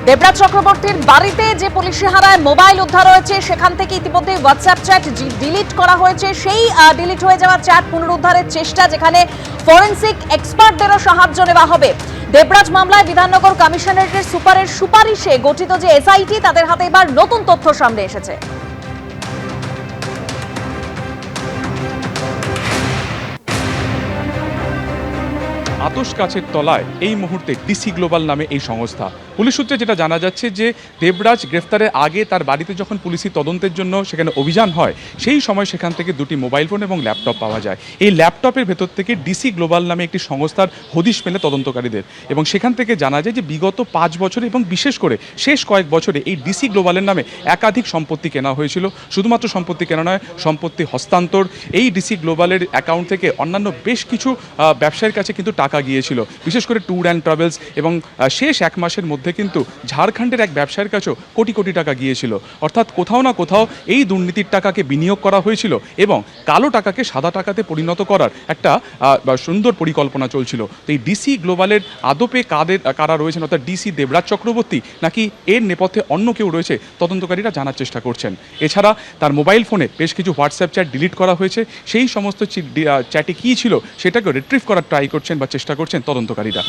দেবরাজ চক্রবর্তীর বাড়িতে যে পুলিশি হানায় মোবাইল উদ্ধার হয়েছে সেখান থেকে ইতিমধ্যে হোয়াটসঅ্যাপ চ্যাট ডিলিট করা হয়েছে। সেই ডিলিট হয়ে যাওয়া চ্যাট পুনরুদ্ধারের চেষ্টা, যেখানে ফরেনসিক এক্সপার্টদেরও সাহায্য নেওয়া হবে। দেবরাজ মামলায় বিধাননগর কমিশনারেটের সুপারের সুপারিশে গঠিত যে এসআইটি, তাদের হাতে এবার নতুন তথ্য সামনে এসেছে। আতশ কাছের তলায় এই মুহূর্তে ডিসি গ্লোবাল নামে এই সংস্থা। পুলিশ সূত্রে যেটা জানা যাচ্ছে যে দেবরাজ গ্রেফতারের আগে তার বাড়িতে যখন পুলিশি তদন্তের জন্য সেখানে অভিযান হয়, সেই সময় সেখান থেকে দুটি মোবাইল ফোন এবং ল্যাপটপ পাওয়া যায়। এই ল্যাপটপের ভেতর থেকে ডিসি গ্লোবাল নামে একটি সংস্থার হদিশ মেলে তদন্তকারীদের, এবং সেখান থেকে জানা যায় যে বিগত 5 বছরে এবং বিশেষ করে শেষ কয়েক বছরে এই ডিসি গ্লোবালের নামে একাধিক সম্পত্তি কেনা হয়েছিল। শুধুমাত্র সম্পত্তি কেনা নয়, সম্পত্তি হস্তান্তর, এই ডিসি গ্লোবালের অ্যাকাউন্ট থেকে অন্যান্য বেশ কিছু ব্যবসায়ীর কাছে কিন্তু টাকা গিয়েছিল, বিশেষ করে ট্যুর অ্যান্ড ট্রাভেলস, এবং শেষ 1 মাসের মধ্যে কিন্তু ঝাড়খণ্ডের এক ব্যবসায়ীর কাছেও কোটি কোটি টাকা গিয়েছিল। অর্থাৎ কোথাও না কোথাও এই দুর্নীতির টাকাকে বিনিয়োগ করা হয়েছিল এবং কালো টাকাকে সাদা টাকাতে পরিণত করার একটা সুন্দর পরিকল্পনা চলছিল। তো এই ডিসি গ্লোবালের আদপে কারা রয়েছেন, অর্থাৎ ডিসি দেবরাজ চক্রবর্তী নাকি এর নেপথ্যে অন্য কেউ রয়েছে, তদন্তকারীরা জানার চেষ্টা করছেন। এছাড়া তার মোবাইল ফোনে বেশ কিছু হোয়াটসঅ্যাপ চ্যাট ডিলিট করা হয়েছে, সেই সমস্ত চ্যাটে কী ছিল সেটাকে রিট্রিভ করার ট্রাই করছেন বা চেষ্টা করছেন তদন্তকারীরা।